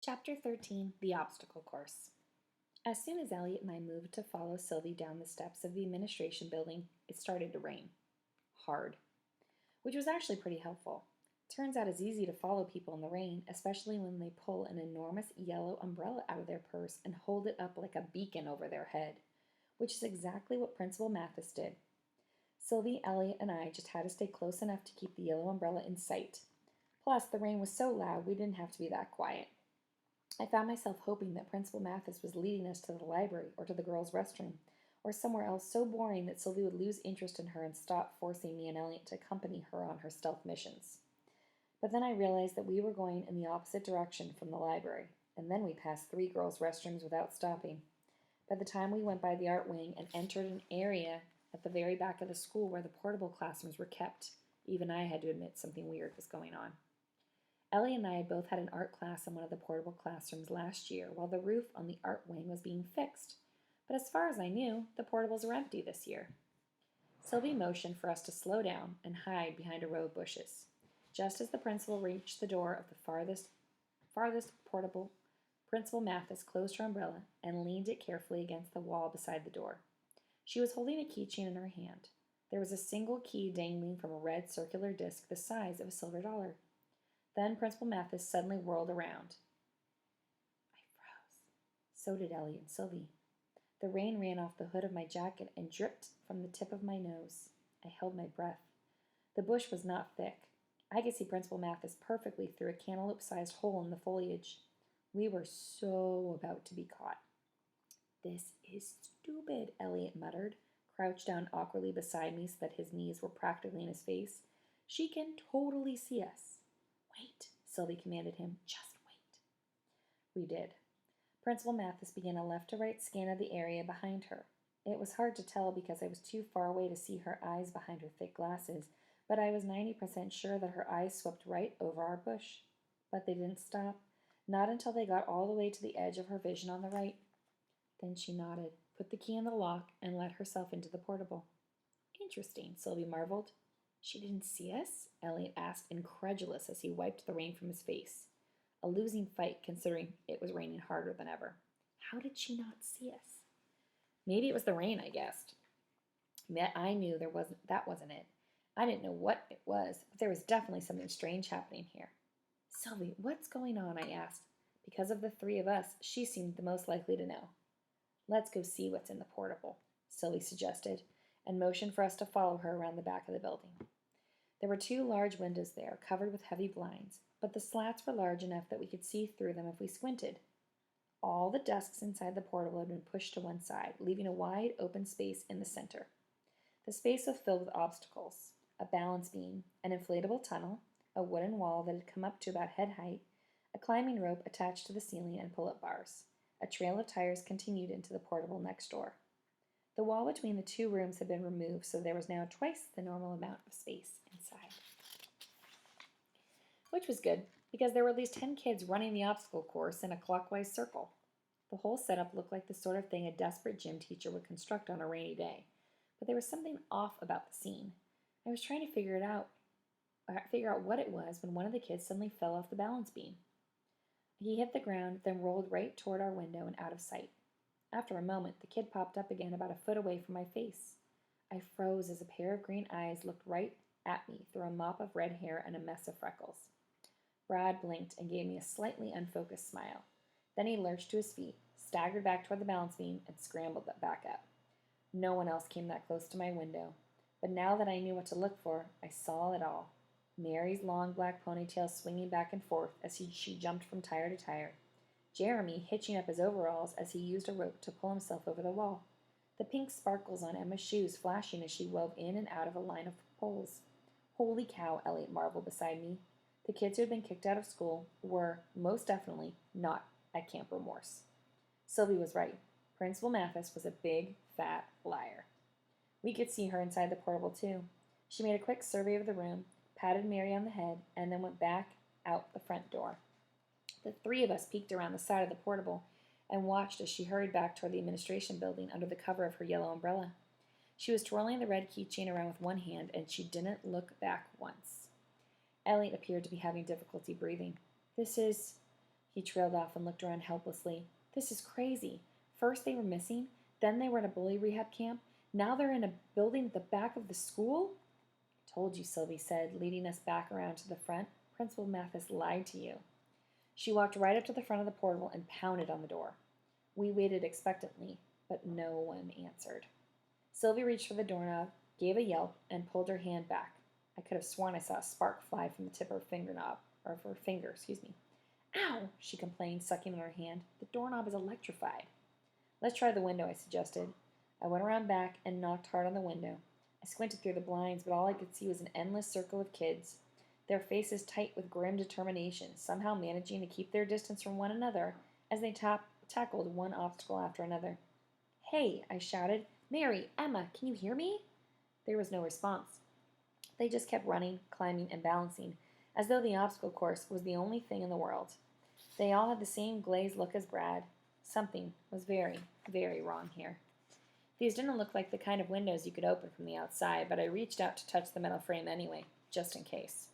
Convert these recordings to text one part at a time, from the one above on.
Chapter 13, The Obstacle Course. As soon as Elliot and I moved to follow Sylvie down the steps of the administration building, it started to rain. Hard. Which was actually pretty helpful. Turns out it's easy to follow people in the rain, especially when they pull an enormous yellow umbrella out of their purse and hold it up like a beacon over their head, which is exactly what Principal Mathis did. Sylvie, Elliot, and I just had to stay close enough to keep the yellow umbrella in sight. Plus, the rain was so loud we didn't have to be that quiet. I found myself hoping that Principal Mathis was leading us to the library or to the girls' restroom, or somewhere else so boring that Sylvie would lose interest in her and stop forcing me and Elliot to accompany her on her stealth missions. But then I realized that we were going in the opposite direction from the library, and then we passed 3 girls' restrooms without stopping. By the time we went by the art wing and entered an area at the very back of the school where the portable classrooms were kept, even I had to admit something weird was going on. Ellie and I had both had an art class in one of the portable classrooms last year while the roof on the art wing was being fixed, but as far as I knew, the portables were empty this year. Sylvie motioned for us to slow down and hide behind a row of bushes. Just as the principal reached the door of the farthest portable, Principal Mathis closed her umbrella and leaned it carefully against the wall beside the door. She was holding a keychain in her hand. There was a single key dangling from a red circular disc the size of a silver dollar. Then Principal Mathis suddenly whirled around. I froze. So did Ellie and Sylvie. The rain ran off the hood of my jacket and dripped from the tip of my nose. I held my breath. The bush was not thick. I could see Principal Mathis perfectly through a cantaloupe-sized hole in the foliage. We were so about to be caught. This is stupid, Elliot muttered, crouched down awkwardly beside me so that his knees were practically in his face. She can totally see us. Wait, Sylvie commanded him. Just wait. We did. Principal Mathis began a left-to-right scan of the area behind her. It was hard to tell because I was too far away to see her eyes behind her thick glasses, but I was 90% sure that her eyes swept right over our bush. But they didn't stop, not until they got all the way to the edge of her vision on the right. Then she nodded, put the key in the lock, and let herself into the portable. Interesting, Sylvie marveled. She didn't see us? Elliot asked, incredulous as he wiped the rain from his face. A losing fight, considering it was raining harder than ever. How did she not see us? Maybe it was the rain, I guessed. I knew that wasn't it. I didn't know what it was, but there was definitely something strange happening here. Sylvie, what's going on? I asked. Because of the 3 of us, she seemed the most likely to know. Let's go see what's in the portable, Sylvie suggested, and motioned for us to follow her around the back of the building. There were 2 large windows there, covered with heavy blinds, but the slats were large enough that we could see through them if we squinted. All the desks inside the portable had been pushed to one side, leaving a wide open space in the center. The space was filled with obstacles: a balance beam, an inflatable tunnel, a wooden wall that had come up to about head height, a climbing rope attached to the ceiling, and pull-up bars. A trail of tires continued into the portable next door. The wall between the 2 rooms had been removed, so there was now twice the normal amount of space inside. Which was good, because there were at least 10 kids running the obstacle course in a clockwise circle. The whole setup looked like the sort of thing a desperate gym teacher would construct on a rainy day, but there was something off about the scene. I was trying to figure out what it was when one of the kids suddenly fell off the balance beam. He hit the ground, then rolled right toward our window and out of sight. After a moment, the kid popped up again about a foot away from my face. I froze as a pair of green eyes looked right at me through a mop of red hair and a mess of freckles. Brad blinked and gave me a slightly unfocused smile. Then he lurched to his feet, staggered back toward the balance beam, and scrambled back up. No one else came that close to my window, but now that I knew what to look for, I saw it all. Mary's long black ponytail swinging back and forth as she jumped from tire to tire. Jeremy hitching up his overalls as he used a rope to pull himself over the wall. The pink sparkles on Emma's shoes flashing as she wove in and out of a line of poles. Holy cow, Elliot marveled beside me. The kids who had been kicked out of school were, most definitely, not at Camp Remorse. Sylvie was right. Principal Mathis was a big, fat liar. We could see her inside the portable, too. She made a quick survey of the room, patted Mary on the head, and then went back out the front door. The 3 of us peeked around the side of the portable and watched as she hurried back toward the administration building under the cover of her yellow umbrella. She was twirling the red keychain around with one hand, and she didn't look back once. Elliot appeared to be having difficulty breathing. He trailed off and looked around helplessly. This is crazy. First they were missing, then they were in a bully rehab camp, now they're in a building at the back of the school? Told you, Sylvie said, leading us back around to the front. Principal Mathis lied to you. She walked right up to the front of the portal and pounded on the door. We waited expectantly, but no one answered. Sylvie reached for the doorknob, gave a yelp, and pulled her hand back. I could have sworn I saw a spark fly from the tip of her finger. Ow, she complained, sucking on her hand. The doorknob is electrified. Let's try the window, I suggested. I went around back and knocked hard on the window. I squinted through the blinds, but all I could see was an endless circle of kids, their faces tight with grim determination, somehow managing to keep their distance from one another as they tackled one obstacle after another. Hey, I shouted. Mary, Emma, can you hear me? There was no response. They just kept running, climbing, and balancing, as though the obstacle course was the only thing in the world. They all had the same glazed look as Brad. Something was very, very wrong here. These didn't look like the kind of windows you could open from the outside, but I reached out to touch the metal frame anyway, just in case.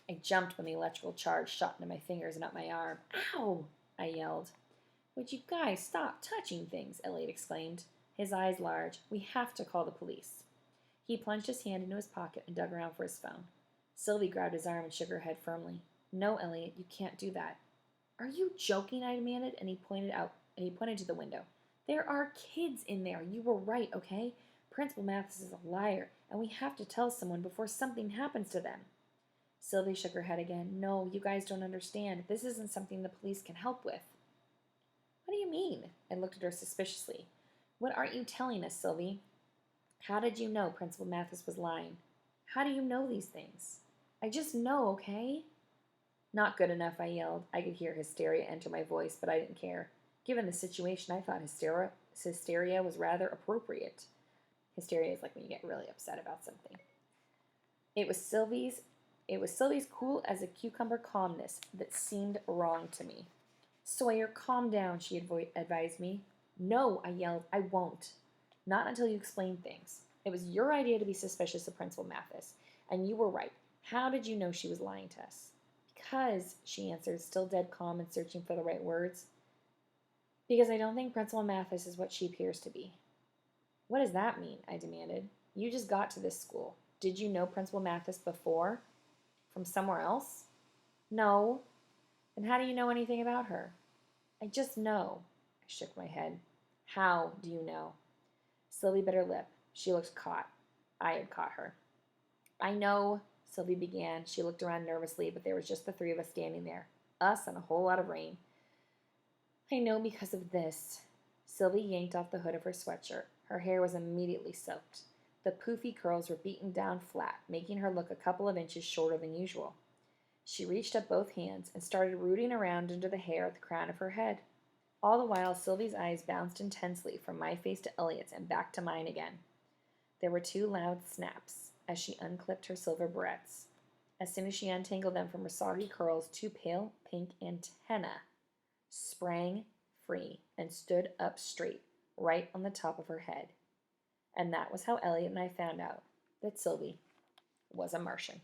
I jumped when the electrical charge shot into my fingers and up my arm. Ow! I yelled. Would you guys stop touching things? Elliot exclaimed, his eyes large. We have to call the police. He plunged his hand into his pocket and dug around for his phone. Sylvie grabbed his arm and shook her head firmly. No, Elliot, you can't do that. Are you joking? I demanded, and he pointed to the window. There are kids in there. You were right, okay? Principal Mathis is a liar, and we have to tell someone before something happens to them. Sylvie shook her head again. No, you guys don't understand. This isn't something the police can help with. What do you mean? I looked at her suspiciously. What aren't you telling us, Sylvie? How did you know Principal Mathis was lying? How do you know these things? I just know, okay? Not good enough, I yelled. I could hear hysteria enter my voice, but I didn't care. Given the situation, I thought hysteria was rather appropriate. Hysteria is like when you get really upset about something. It was Sylvie's cool as a cucumber calmness that seemed wrong to me. Sawyer, calm down, she advised me. No, I yelled, I won't. Not until you explain things. It was your idea to be suspicious of Principal Mathis, and you were right. How did you know she was lying to us? Because, she answered, still dead calm and searching for the right words. Because I don't think Principal Mathis is what she appears to be. What does that mean? I demanded. You just got to this school. Did you know Principal Mathis before? From somewhere else? No. Then how do you know anything about her? I just know. I shook my head. How do you know? Sylvie bit her lip. She looked caught. I had caught her. I know, Sylvie began. She looked around nervously, but there was just the three of us standing there. Us and a whole lot of rain. I know because of this. Sylvie yanked off the hood of her sweatshirt. Her hair was immediately soaked. The poofy curls were beaten down flat, making her look a couple of inches shorter than usual. She reached up both hands and started rooting around into the hair at the crown of her head. All the while, Sylvie's eyes bounced intensely from my face to Elliot's and back to mine again. There were two loud snaps as she unclipped her silver barrettes. As soon as she untangled them from her soggy curls, two pale pink antennae sprang free and stood up straight, right on the top of her head. And that was how Elliot and I found out that Sylvie was a Martian.